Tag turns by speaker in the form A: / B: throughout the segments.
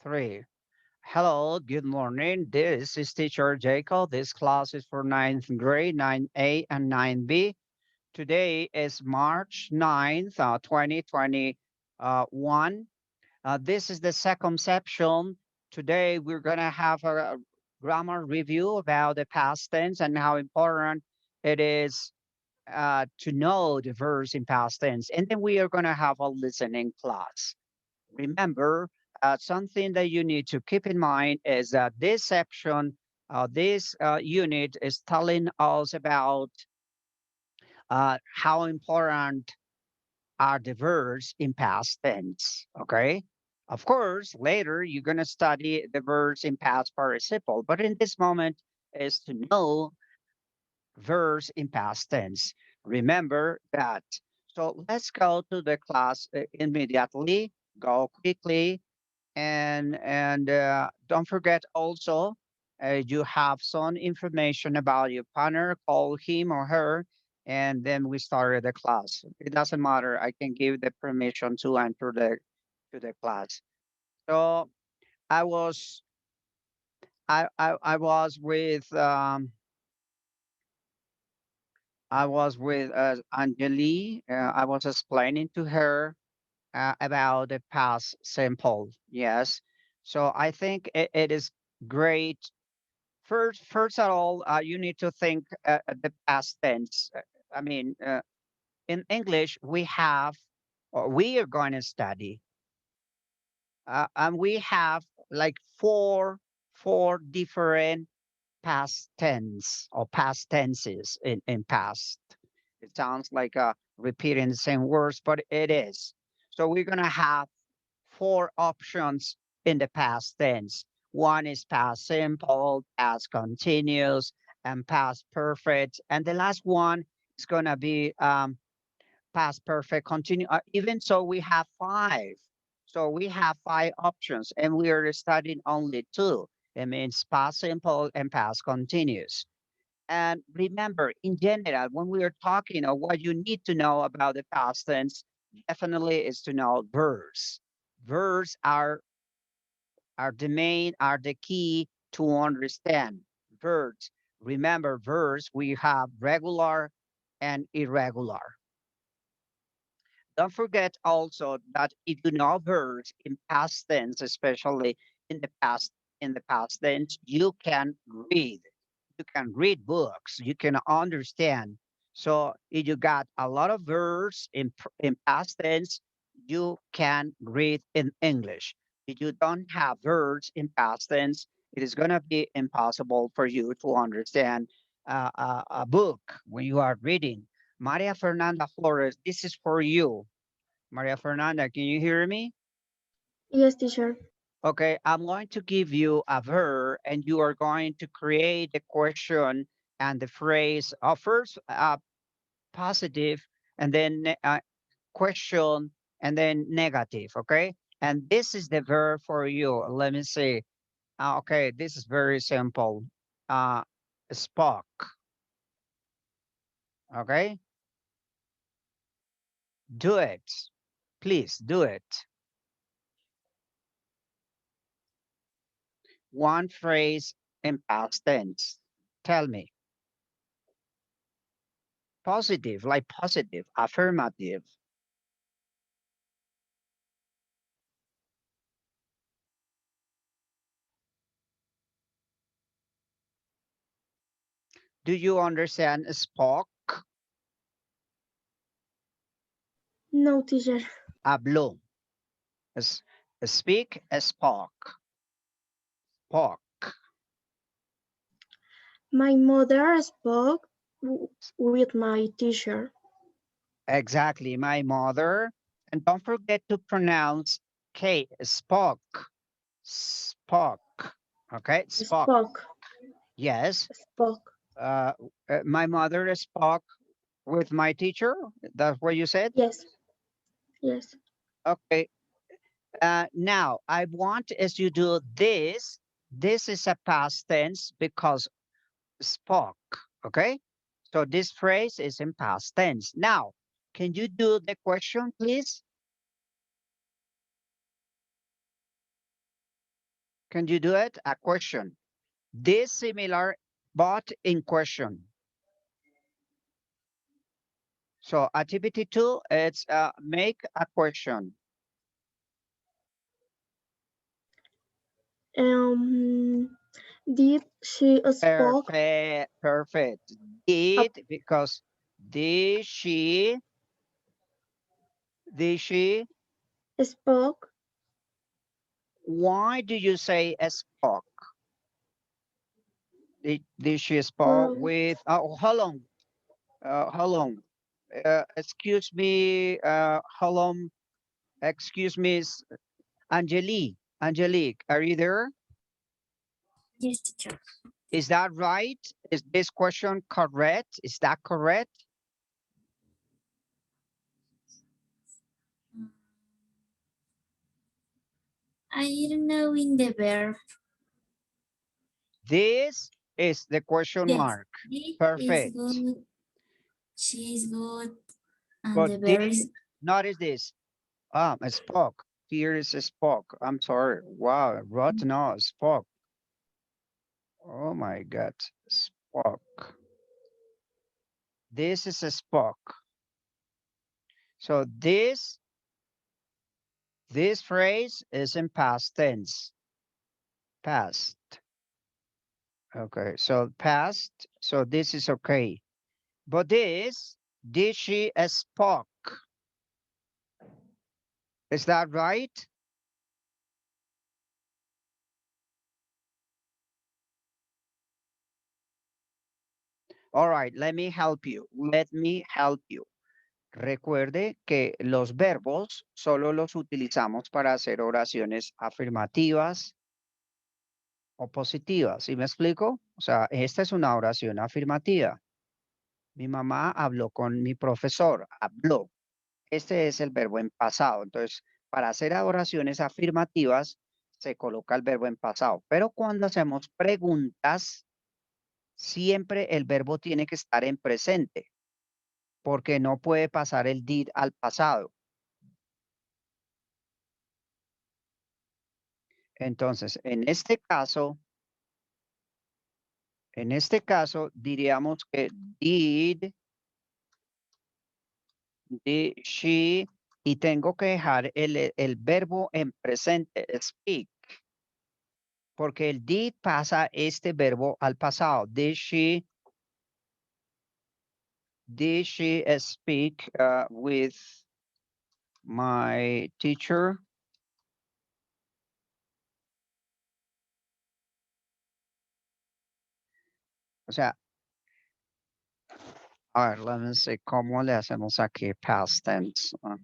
A: 3. Hello, good morning. This is teacher Jacob. This class is for ninth grade, 9A and 9B. Today is March 9th, 2021. This is the second section. Today we're going to have a grammar review about the past tense and how important it is to know the verbs in past tense. And then we are going to have a listening class. Remember, something that you need to keep in mind is that this section, this unit is telling us about how important are the verbs in past tense. Okay. Of course, later you're going to study the verbs in past participle, but in this moment is to know verbs in past tense. Remember that. So let's go to the class immediately. Go quickly and don't forget also you have some information about your partner. Call him or her, and then we started the class. It doesn't matter. I can give the permission to enter the class. So I was I was with Anjali. I was explaining to her about the past simple. Yes. So I think it is great. First of all, you need to think the past tense. I mean, in English, we have, or we are going to study, and we have like four different past tense or past tenses in past. It sounds like repeating the same words, but it is. So we're going to have four options in the past tense. One is past simple, past continuous, and past perfect. And the last one is going to be past perfect continue. Even so, we have five. So we have five options, and we are studying only two. It means past simple and past continuous. And remember, in general, when we are talking of what you need to know about the past tense, definitely is to know verbs. Verbs are the key to understand verbs. Remember, verbs we have regular and irregular. Don't forget also that if you know verbs in past tense, especially in the past in the past tense, you can read. You can read books. You can understand. So if you got a lot of verbs in past tense, you can read in English. If you don't have verbs in past tense, it is going to be impossible for you to understand a book when you are reading. Maria Fernanda Flores, this is for you. Maria Fernanda, can you hear me?
B: Yes, teacher.
A: Okay, I'm going to give you a verb and you are going to create the question and the phrase first positive and then question and then negative. Okay, and this is the verb for you. Let me see. Okay, this is very simple. Uh, spoke. Okay, do it. Please do it. One phrase in past tense. Tell me. Positive, like positive, affirmative. Do you understand spoke?
B: No, teacher.
A: Habló. S- Speak, spoke. Spoke.
B: My mother spoke with my teacher.
A: Exactly. My mother. And don't forget to pronounce K. Spoke. Spoke. Okay. Spoke.
B: Spoke.
A: Yes.
B: Spoke.
A: Uh, my mother spoke with my teacher. That's what you said?
B: Yes. Yes.
A: Okay. Now, I want as you do this. This is a past tense because spoke. Okay. So this phrase is in past tense. Now, can you do the question, please? Can you do it? A question. This similar, but in question. So activity 2, it's make a question.
B: Did she spoke
A: Perfect, perfect. Did, because did she
B: spoke
A: why do you say spoke? Did she spoke
B: um,
A: with, oh, how long? How long? Excuse me, how long? Excuse me, Angelique. Angelique, are you there?
C: Yes, teacher.
A: Is that right? Is this question correct? Is that correct?
C: I don't know in the verb.
A: This is the question
C: Yes,
A: mark.
C: he is
A: Perfect.
C: good. She is good. And
A: But
C: the
A: this,
C: verb is
A: notice this. Spoke. Here is a spoke. I'm sorry. Wow, wrote no, spoke. Oh my God, spoke. This is a spoke. So this phrase is in past tense. Past. Okay, so past. So this is okay. But this, did she spoke? Is that right? All right, let me help you. Let me help you. Recuerde que los verbos solo los utilizamos para hacer oraciones afirmativas o positivas. ¿Sí me explico? O sea, esta es una oración afirmativa. Mi mamá habló con mi profesor, habló. Este es el verbo en pasado. Entonces, para hacer oraciones afirmativas, se coloca el verbo en pasado. Pero cuando hacemos preguntas, siempre el verbo tiene que estar en presente, porque no puede pasar el did al pasado. Entonces, en este caso diríamos que did she, y tengo que dejar el verbo en presente, speak, porque el did pasa este verbo al pasado. Did she speak with my teacher? O sea, a ver, let see, ¿cómo le hacemos aquí past tense? Bueno,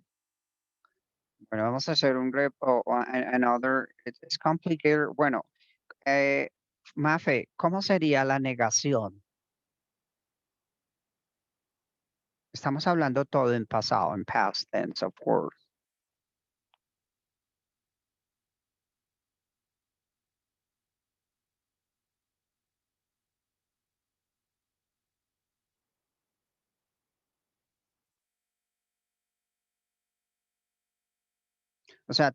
A: vamos a hacer un another, it's complicated. Bueno, Mafe, ¿cómo sería la negación? Estamos hablando todo en pasado, en past tense, of course. O sea,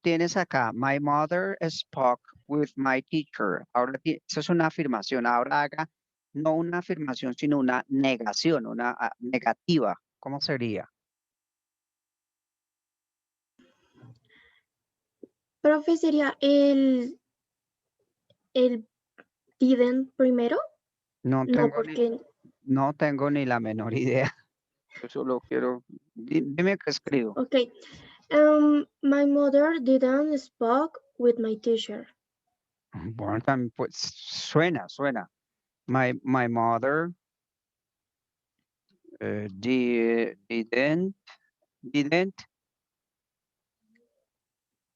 A: tienes acá, my mother spoke with my teacher. Ahora, eso es una afirmación. Ahora haga no una afirmación, sino una negación, una negativa. ¿Cómo sería?
B: profe, sería el didn't primero.
A: No
B: No,
A: tengo
B: porque
A: no tengo ni la menor idea. Yo solo quiero, dime qué escribo.
B: okay. My mother didn't spoke with my teacher.
A: Bueno, también, pues suena. My mother didn't,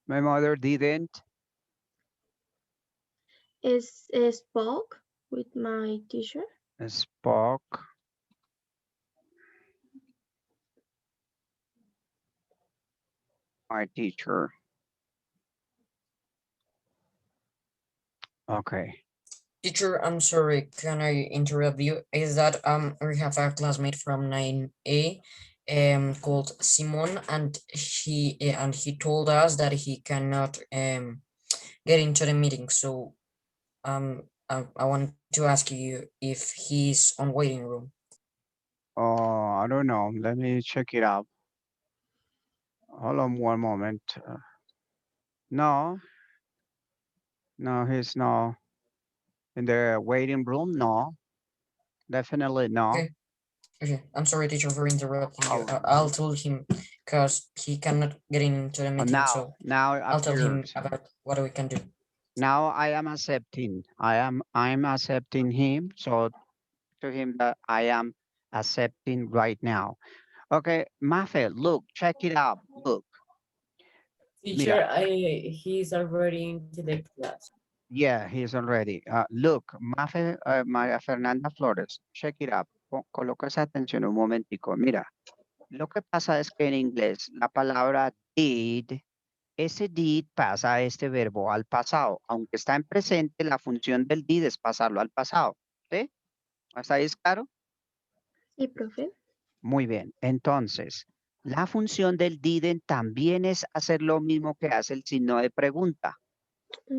A: my mother didn't
B: Spoke with my teacher.
A: spoke my teacher. Okay.
D: Teacher, I'm sorry, can I interrupt you? Is that we have a classmate from 9A called Simon, and he told us that he cannot get into the meeting. So I want to ask you if he's on waiting room.
A: Oh, I don't know. Let me check it out. Hold on one moment. No, no, he's not in the waiting room. No, definitely no.
D: Okay. Okay, I'm sorry, teacher, for interrupting you.
A: Oh,
D: I'll tell him because he cannot get into the
A: oh,
D: meeting. So
A: now it
D: I'll tell him
A: appears.
D: about what we can do.
A: Now I am accepting. I'm accepting him. So to him that I am accepting right now. Okay, Mafe, look, check it out. Look,
E: Teacher,
A: mira,
E: he's already into the class.
A: yeah, he's already. Look, Mafe, María Fernanda Flores, check it out. Coloca esa atención un momentico. Mira, lo que pasa es que en inglés la palabra did, ese did pasa a este verbo al pasado. Aunque está en presente, la función del did es pasarlo al pasado. ¿Sí? ¿Hasta ahí es claro?
B: Sí, profe.
A: Muy bien. Entonces, la función del didn't también es hacer lo mismo que hace el signo de pregunta.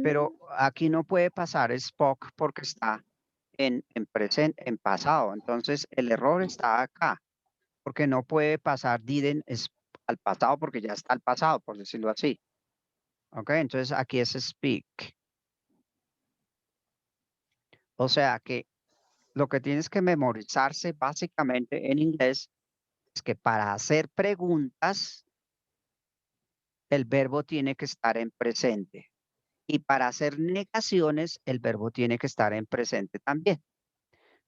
A: Pero aquí no puede pasar spoke porque está en presente, en pasado. Entonces, el error está acá, porque no puede pasar didn't al pasado porque ya está al pasado, por decirlo así. Ok, entonces aquí es speak. O sea que lo que tienes que memorizarse básicamente en inglés es que para hacer preguntas, el verbo tiene que estar en presente. Y para hacer negaciones, el verbo tiene que estar en presente también.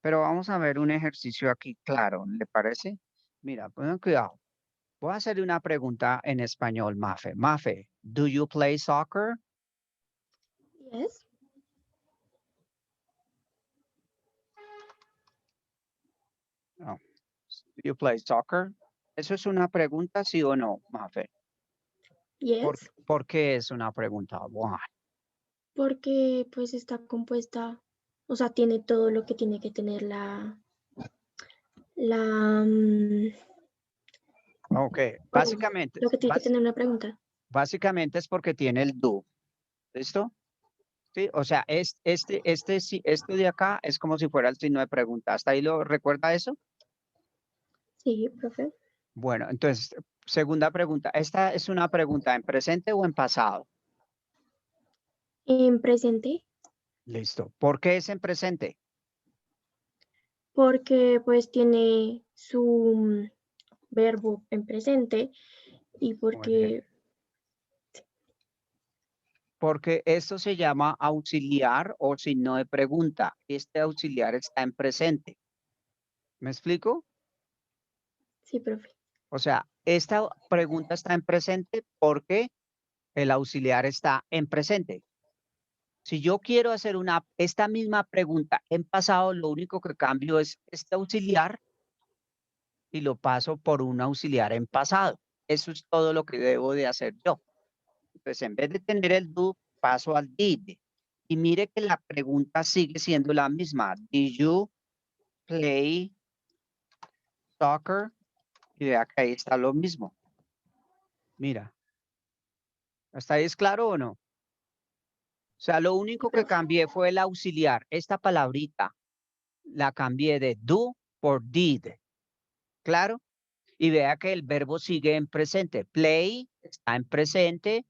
A: Pero vamos a ver un ejercicio aquí claro, ¿le parece? Mira, pongan cuidado. Voy a hacer una pregunta en español, Mafe. Mafe, ¿do you play soccer?
B: Yes.
A: No. Do you play soccer? ¿Eso es una pregunta, sí o no, Mafe?
B: Yes.
A: ¿Por qué es una pregunta? Why?
B: Porque pues está compuesta, o sea, tiene todo lo que tiene que tener la,
A: Ok,
B: pues,
A: básicamente,
B: lo que tiene que tener una pregunta.
A: básicamente es porque tiene el do. ¿Listo? Sí, o sea, este de acá es como si fuera el signo de pregunta. ¿Hasta ahí lo recuerda eso?
B: Sí, profe.
A: Bueno, entonces, segunda pregunta. ¿Esta es una pregunta en presente o en pasado?
B: En presente,
A: Listo. ¿Por qué es en presente?
B: porque pues tiene su verbo en presente y
A: Muy bien.
B: porque,
A: Porque esto se llama auxiliar o signo de pregunta. Este auxiliar está en presente. ¿Me explico?
B: sí, profe.
A: O sea, esta pregunta está en presente porque el auxiliar está en presente. Si yo quiero hacer esta misma pregunta en pasado, lo único que cambio es este auxiliar y lo paso por un auxiliar en pasado. Eso es todo lo que debo de hacer yo. Entonces, en vez de tener el do, paso al did. Y mire que la pregunta sigue siendo la misma. Did you play soccer? Y vea que ahí está lo mismo. Mira. ¿Hasta ahí es claro o no? O sea, lo único que cambié fue el auxiliar. Esta palabrita la cambié de do por did. ¿Claro? Y vea que el verbo sigue en presente. Play está en presente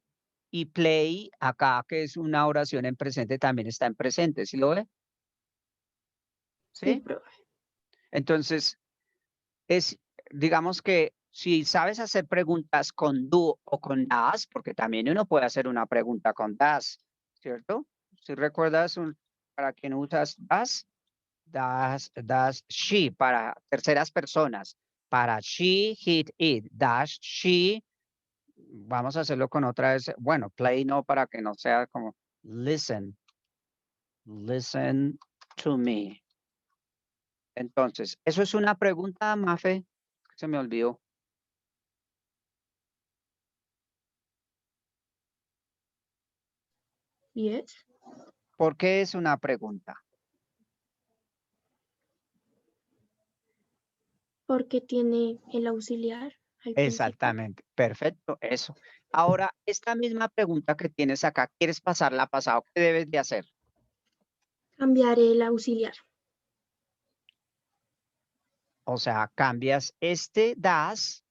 A: y play acá, que es una oración en presente, también está en presente. ¿Sí lo ve?
B: Sí,
A: ¿Sí?
B: profe.
A: Entonces, digamos que si sabes hacer preguntas con do o con das, porque también uno puede hacer una pregunta con das, ¿cierto? Si recuerdas para quien usas das she para terceras personas. Para she, hit it, dash she. Vamos a hacerlo con otra vez. Bueno, play no para que no sea como listen. Listen to me. Entonces, eso es una pregunta, Mafe. Se me olvidó.
B: Yes.
A: ¿Por qué es una pregunta?
B: Porque tiene el auxiliar al principio.
A: Exactamente. Perfecto. Eso. Ahora, esta misma pregunta que tienes acá, ¿quieres pasarla a pasado? ¿Qué debes de hacer?
B: Cambiar el auxiliar.
A: O sea, cambias este das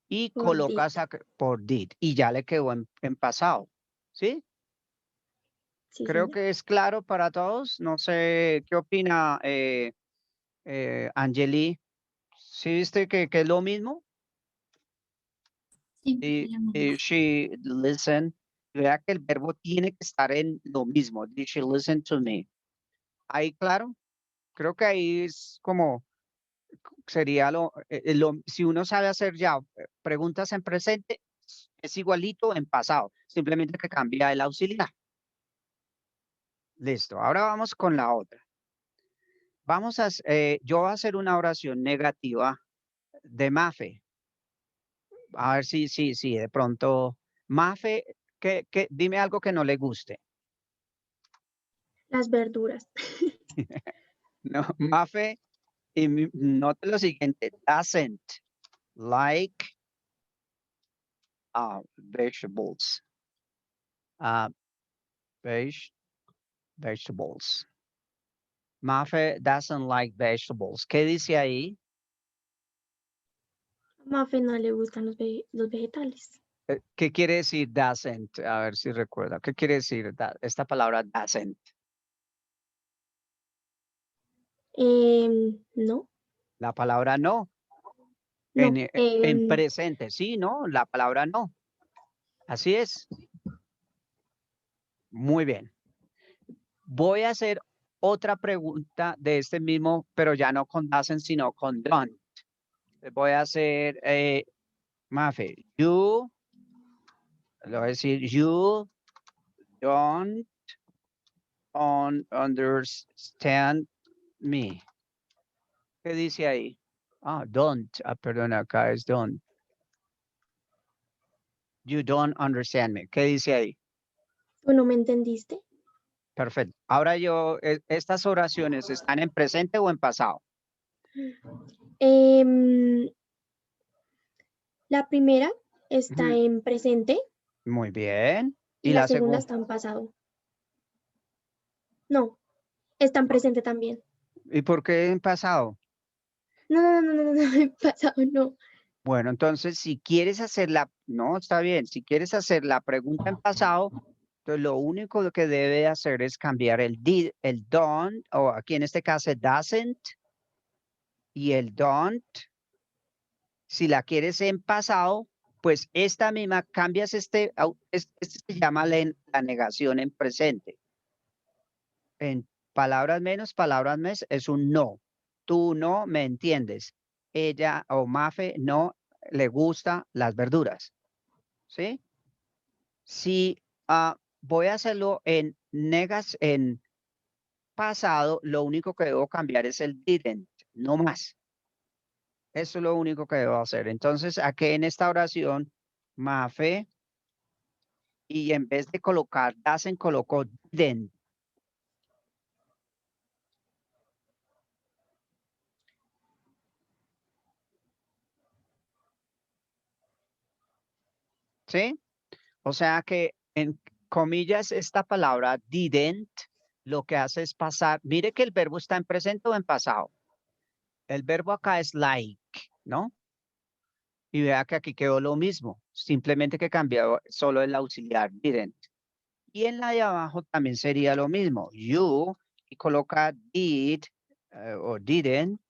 A: y
B: Por
A: colocas por did y ya le quedó en pasado. ¿Sí?
B: Sí,
A: Creo
B: señor.
A: que es claro para todos. No sé qué opina Angeli. ¿Sí viste que es lo mismo?
C: Sí,
A: Y,
C: es lo mismo.
A: she listen. Vea que el verbo tiene que estar en lo mismo. Did she listen to me? Ahí, claro. Creo que ahí es como sería si uno sabe hacer ya preguntas en presente, es igualito en pasado, simplemente que cambia el auxiliar. Listo, ahora vamos con la otra. Yo voy a hacer una oración negativa de Mafe. A ver si de pronto, Mafe, dime algo que no le guste.
B: Las verduras.
A: No, Mafe, note lo siguiente, doesn't like vegetables. Vegetables. Mafe doesn't like vegetables. ¿Qué dice ahí?
B: A Mafe no le gustan los vegetales.
A: ¿Qué quiere decir doesn't? A ver si recuerda. ¿Qué quiere decir esta palabra doesn't?
B: No,
A: La palabra no.
B: no.
A: En presente, sí, ¿no? La palabra no. Así es. Muy bien. Voy a hacer otra pregunta de este mismo, pero ya no con doesn't, sino con don't. Voy a hacer, Mafe, le voy a decir, you don't understand me. ¿Qué dice ahí? Don't. Perdón, acá es don't. You don't understand me. ¿Qué dice ahí?
B: ¿Tú no me entendiste?
A: Perfecto. Ahora estas oraciones están en presente o en pasado.
B: Em, la primera está
A: Ujú.
B: en presente
A: Muy bien.
B: y
A: ¿Y
B: la
A: la
B: segunda
A: segunda?
B: está en pasado. No, está en presente también.
A: ¿Y por qué en pasado?
B: No, en pasado no.
A: Bueno, entonces si quieres no, está bien. Si quieres hacer la pregunta en pasado, entonces lo único que debe hacer es cambiar el did, el don't, o aquí en este caso doesn't y el don't. Si la quieres en pasado, pues esta misma cambias este se llama la negación en presente. En palabras menos, palabras más, es un no. Tú no me entiendes. Ella o Mafe no le gusta las verduras. ¿Sí? Si voy a hacerlo en pasado, lo único que debo cambiar es el didn't, no más. Eso es lo único que debo hacer. Entonces, aquí en esta oración, Mafe, y en vez de colocar doesn't, colocó didn't. ¿Sí? O sea que en comillas esta palabra didn't lo que hace es pasar, mire que el verbo está en presente o en pasado. El verbo acá es like, ¿no? Y vea que aquí quedó lo mismo, simplemente que cambió solo el auxiliar didn't. Y en la de abajo también sería lo mismo. You, y coloca did o didn't.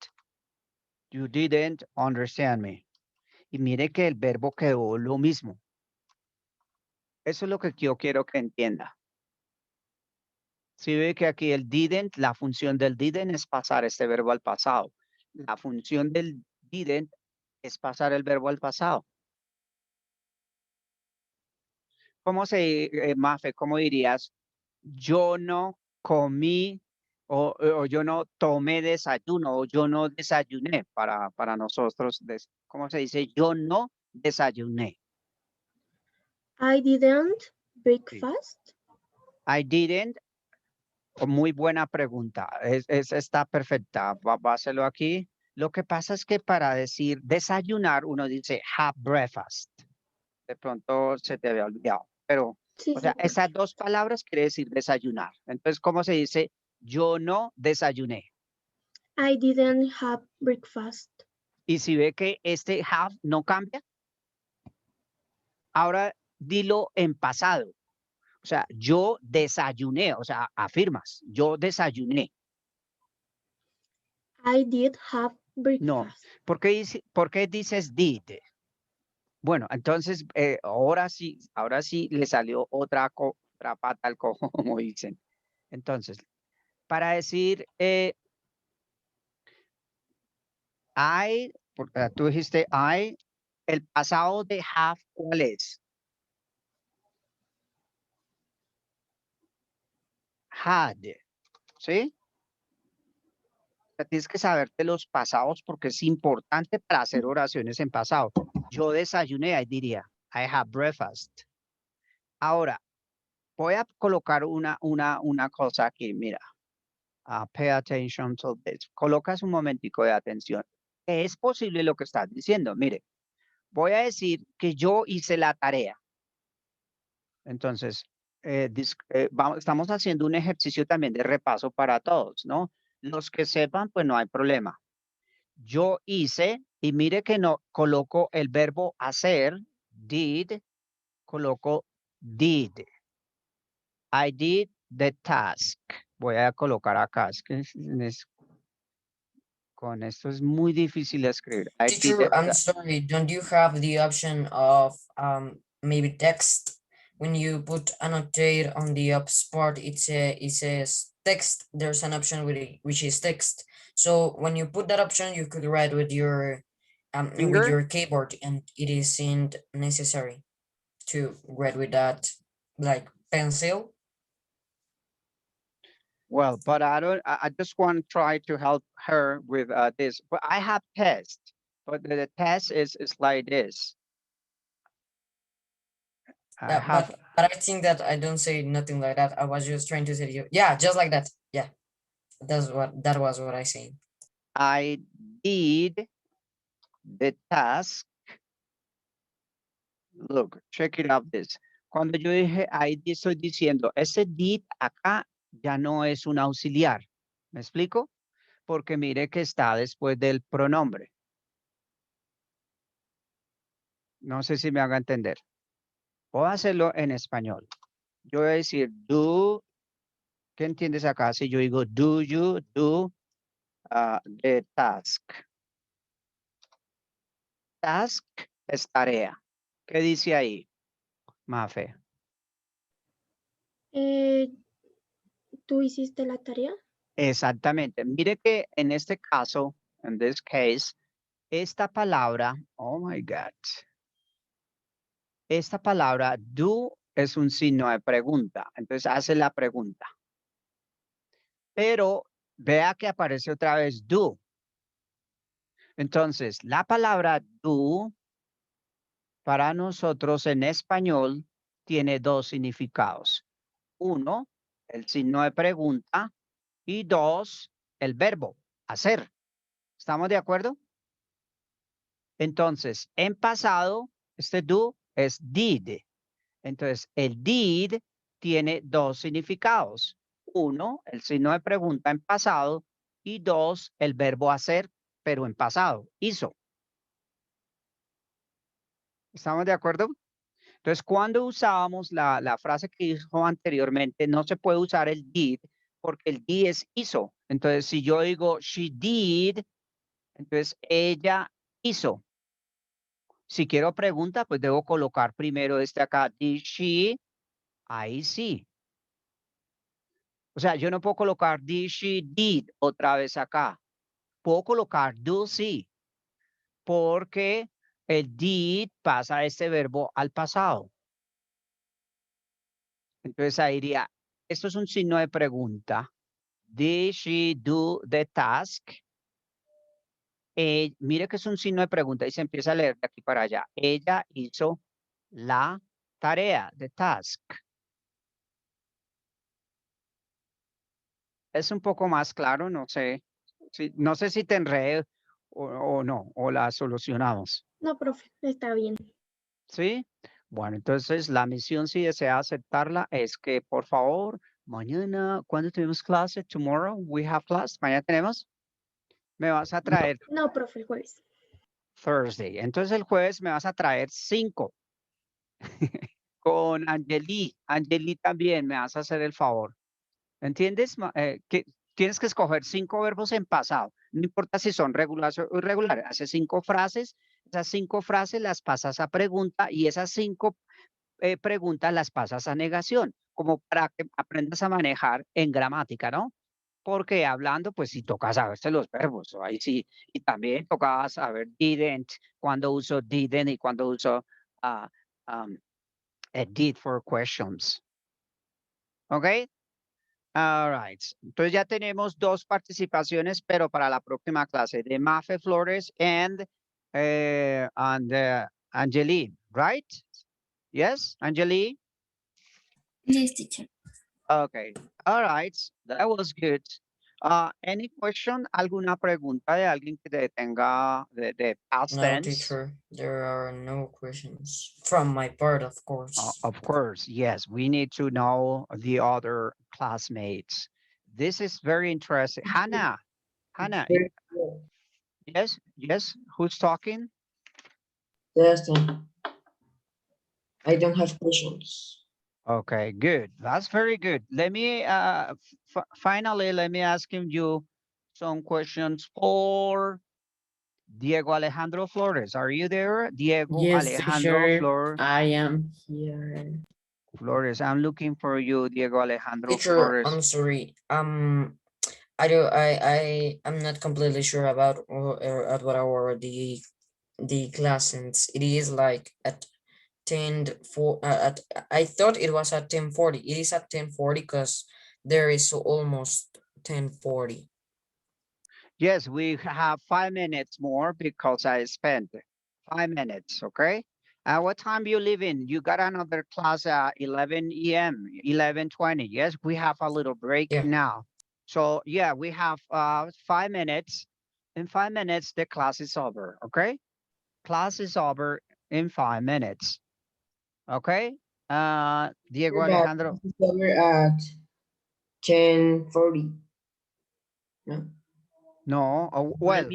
A: You didn't understand me. Y mire que el verbo quedó lo mismo. Eso es lo que yo quiero que entienda. Si ve que aquí el didn't, la función del didn't es pasar este verbo al pasado. La función del didn't es pasar el verbo al pasado. Mafe, cómo dirías? Yo no comí o yo no tomé desayuno o yo no desayuné para nosotros. ¿Cómo se dice? Yo no desayuné.
B: I didn't breakfast.
A: I didn't. Muy buena pregunta. Está perfecta. Va a hacerlo aquí. Lo que pasa es que para decir desayunar, uno dice have breakfast. de pronto se te había olvidado, pero,
B: Sí,
A: o
B: sí,
A: sea,
B: profe.
A: esas dos palabras quiere decir desayunar. Entonces, ¿cómo se dice? Yo no desayuné.
B: I didn't have breakfast.
A: Y si ve que este have no cambia, ahora dilo en pasado. O sea, yo desayuné, o sea, afirmas, yo desayuné.
B: I did have
A: No,
B: breakfast.
A: ¿por qué dices did? Bueno, entonces, ahora sí le salió otra pata al cojo, como dicen. Entonces, para decir tú dijiste I, el pasado de have, ¿cuál es? Had, ¿sí? O sea, tienes que saberte los pasados porque es importante para hacer oraciones en pasado. Yo desayuné, ahí diría, I have breakfast. Ahora, voy a colocar una cosa aquí, mira. Pay attention to this. Colocas un momentico de atención. Es posible lo que estás diciendo. Mire, voy a decir que yo hice la tarea. Entonces, estamos haciendo un ejercicio también de repaso para todos, ¿no? Los que sepan, pues no hay problema. Yo hice, y mire que no coloco el verbo hacer, did, coloco did. I did the task. Voy a colocar acá, es que con esto es muy difícil escribir. I did
D: Teacher,
A: the
D: I'm sorry, don't you have the option of maybe text? When you put annotate on the ups part, it says text. There's an option which is text. So when you put that option, you could write with your
A: finger?
D: keyboard, and it isn't necessary to write with that like pencil.
A: Well, but I just want to try to help her with this. But I have test, but the test is like this. I
D: Yeah,
A: have,
D: but I think that I don't say nothing like that. I was just trying to say you, yeah, just like that. Yeah, that was what I said.
A: I did the task. Look, check it out this. Cuando yo dije I did, estoy diciendo, ese did acá ya no es un auxiliar. ¿Me explico? Porque mire que está después del pronombre. No sé si me haga entender. Voy a hacerlo en español. Yo voy a decir do. ¿Qué entiendes acá? Si yo digo do you do the task. Task es tarea. ¿Qué dice ahí, Mafe?
B: ¿Tú hiciste la tarea?
A: Exactamente. Mire que en este caso, en this case, esta palabra, oh my God, esta palabra do es un signo de pregunta. Entonces hace la pregunta. Pero vea que aparece otra vez do. Entonces, la palabra do para nosotros en español tiene dos significados. Uno, el signo de pregunta y dos, el verbo hacer. ¿Estamos de acuerdo? Entonces, en pasado, este do es did. Entonces, el did tiene dos significados. Uno, el signo de pregunta en pasado y dos, el verbo hacer, pero en pasado, hizo. ¿Estamos de acuerdo? Entonces, cuando usábamos la frase que dijo anteriormente, no se puede usar el did porque el did es hizo. Entonces, si yo digo she did, entonces ella hizo. Si quiero pregunta, pues debo colocar primero este acá, did she, ahí sí. O sea, yo no puedo colocar did she did otra vez acá. Puedo colocar do sí, porque el did pasa este verbo al pasado. Entonces ahí diría, esto es un signo de pregunta. Did she do the task? Mire que es un signo de pregunta y se empieza a leer de aquí para allá. Ella hizo la tarea, the task. Es un poco más claro, no sé. No sé si te enredé o no, o la solucionamos.
B: No, profe, está bien.
A: ¿Sí? Bueno, entonces la misión, si desea aceptarla, es que por favor, mañana, ¿cuándo tenemos clase? Tomorrow we have class. Mañana tenemos. Me vas a traer
B: No, profe, el jueves.
A: Thursday. Entonces el jueves me vas a traer 5 con Angeli. Angeli también me vas a hacer el favor. ¿Entiendes? Que tienes que escoger 5 verbos en pasado. No importa si son regulares o irregulares. Haces 5 frases. Esas 5 frases las pasas a pregunta y esas 5 preguntas las pasas a negación, como para que aprendas a manejar en gramática, ¿no? Porque hablando, pues si tocas saberse los verbos, ahí sí, y también tocaba saber didn't, cuando uso didn't y cuando uso uh, um, did for questions. ¿Ok? All right. Entonces ya tenemos 2 participaciones, pero para la próxima clase de Mafe Flores and Angeli, right? Yes, Angeli?
C: Yes, teacher.
A: Okay. All right. That was good. Any question? ¿Alguna pregunta de alguien que tenga de past
D: No,
A: tense?
D: teacher, there are no questions from my part, of course.
A: Of course, yes. We need to know the other classmates. This is very interesting. Hannah,
F: Very good.
A: yes. Who's talking?
F: Justin. I don't have questions.
A: Okay, good. That's very good. Let me finally let me ask you some questions for Diego Alejandro Flores. Are you there? Diego
E: Yes,
A: Alejandro
E: teacher, I am here.
A: Flores. I'm looking for you, Diego Alejandro
D: Teacher,
A: Flores.
D: I'm sorry. I'm not completely sure about at what hour the class ends. It is like at 10:04. I thought it was at 10:40. It is at 10:40 because there is almost 10:40.
A: Yes, we have 5 minutes more because I spent 5 minutes, okay? What time you leave in? You got another class at 11 a.m., 11:20. Yes, we have a little break
D: Yeah.
A: now. So yeah, we have 5 minutes. In 5 minutes, the class is over, okay? Class is over in 5 minutes. Okay? Diego
F: But
A: Alejandro.
F: it's over at 10:40. No.
A: No, well,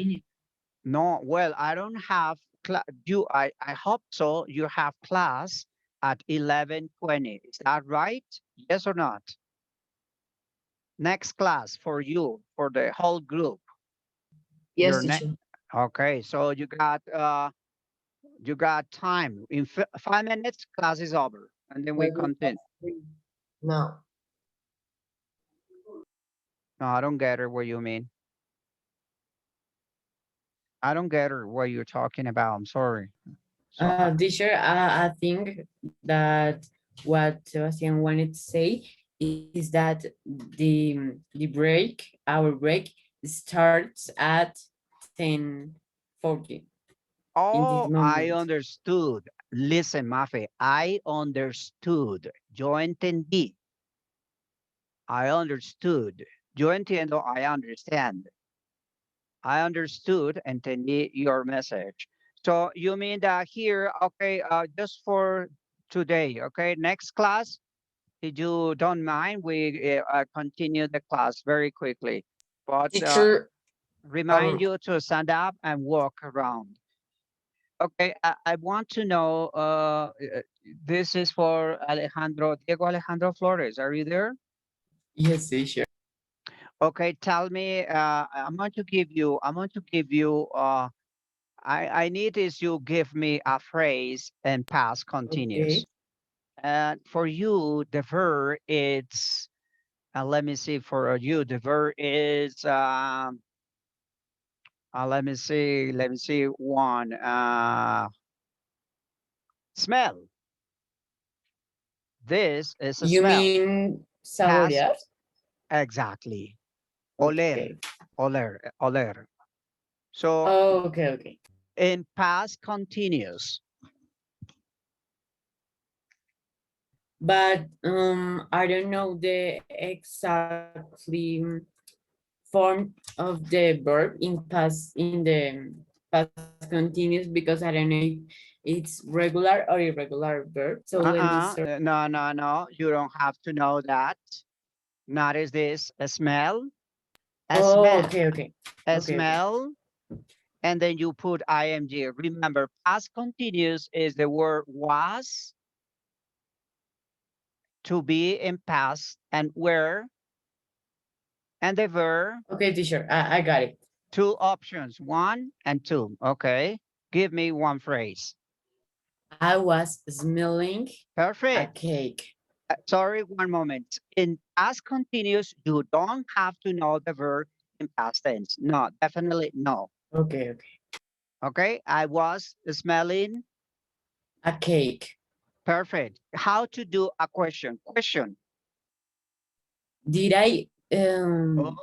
A: no, well, I don't have I hope so. You have class at 11:20. Is that right? Yes or not? Next class for you, for the whole group.
F: Yes,
A: Your
F: teacher.
A: Okay, so you got time. In 5 minutes, class is over, and then we
F: But we
A: continue.
F: have 3 now.
A: No, I don't get it. What you mean? I don't get it. What you're talking about. I'm sorry. So,
E: Teacher, I think that what Sebastian wanted to say is that our break starts at 10:40.
A: oh, I
E: moment.
A: understood. Listen, Mafe, I understood. Yo entendí. I understood. Yo entiendo, I understand. I understood, entendí your message. So you mean that here, okay, just for today, okay, next class, if you don't mind, we continue the class very quickly. But
D: Teacher,
A: remind you to stand up and walk around. Okay, I want to know, this is for Diego Alejandro Flores. Are you there?
E: Yes, teacher.
A: Okay, tell me, I'm going to give you, I need is you give me a phrase and past continuous.
E: Okay.
A: And for you, the verb it's, let me see, for you, the verb is, let me see one, smell. This is a
E: You
A: smell.
E: mean
A: Past,
E: saborear?
A: exactly. Oler,
E: Okay.
A: oler. So
E: Oh, okay.
A: in past continuous,
E: But I don't know the exactly form of the verb in the past continuous because I don't know it's regular or irregular verb. So let me search.
A: No. You don't have to know that. Notice this, a smell. A
E: Oh,
A: smell.
E: okay, okay.
A: A
E: okay.
A: smell. And then you put ing. Remember, past continuous is the word was, to be in past, and were, and the verb.
E: Okay, teacher, I got it.
A: Two options, 1 and 2. Okay. Give me one phrase.
E: I was smelling a
A: Perfect.
E: cake.
A: Sorry, one moment. In past continuous, you don't have to know the verb in past tense. No, definitely no.
E: Okay, okay.
A: Okay. I was smelling.
E: A cake.
A: Perfect. How to do a question? Question.
E: Did I smelling?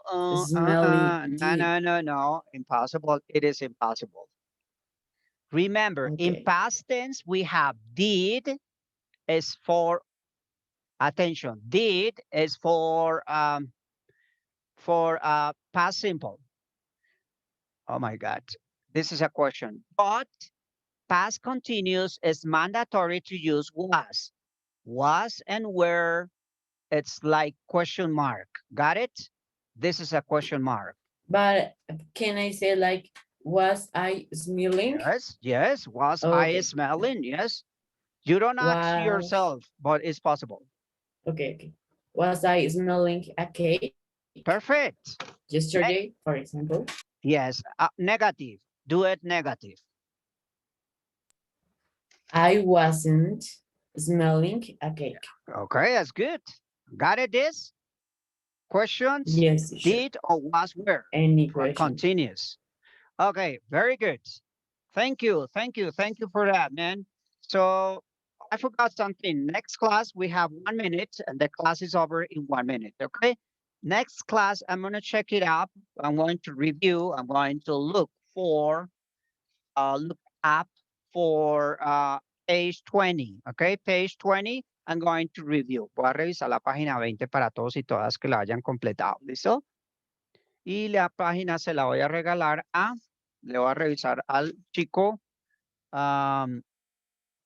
A: No. Impossible. It is impossible. Remember, in
E: Okay.
A: past tense, we have did is for, attention, did is for past simple. Oh my God. This is a question. But past continuous is mandatory to use was. Was and were, it's like question mark. Got it? This is a question mark.
E: But can I say like, was I smelling?
A: Yes. Was
E: Oh,
A: I
E: okay.
A: smelling? Yes. You don't ask
E: Was-
A: yourself, but it's possible.
E: Okay. Was I smelling a cake
A: Perfect.
E: yesterday, for example?
A: Yes. Negative. Do it negative.
E: I wasn't smelling a cake.
A: Okay, that's good. Got it, this? Questions?
E: Yes, teacher.
A: Did or was where?
E: Any
A: For
E: question?
A: continuous. Okay, very good. Thank you for that, man. So I forgot something. Next class, we have 1 minute and the class is over in 1 minute, okay? Next class, I'm gonna check it up. I'm going to review. I'm going to look up for page 20, okay? Page 20, I'm going to review. Voy a revisar la página 20 para todos y todas que la hayan completado, ¿listo? Y la página se la voy a regalar le voy a revisar al chico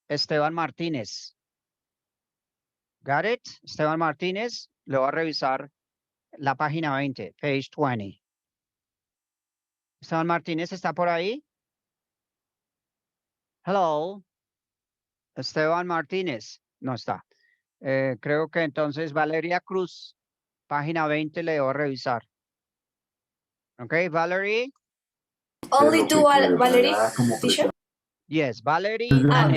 A: Esteban Martínez. Got it? Esteban Martínez, le voy a revisar la página 20, page 20. Esteban Martínez, ¿está por ahí? Hello. Esteban Martínez, no está. Creo que entonces Valeria Cruz, página 20, le debo revisar. Ok, Valerie.
G: Only to Valerie, teacher?
A: Yes, Valerie and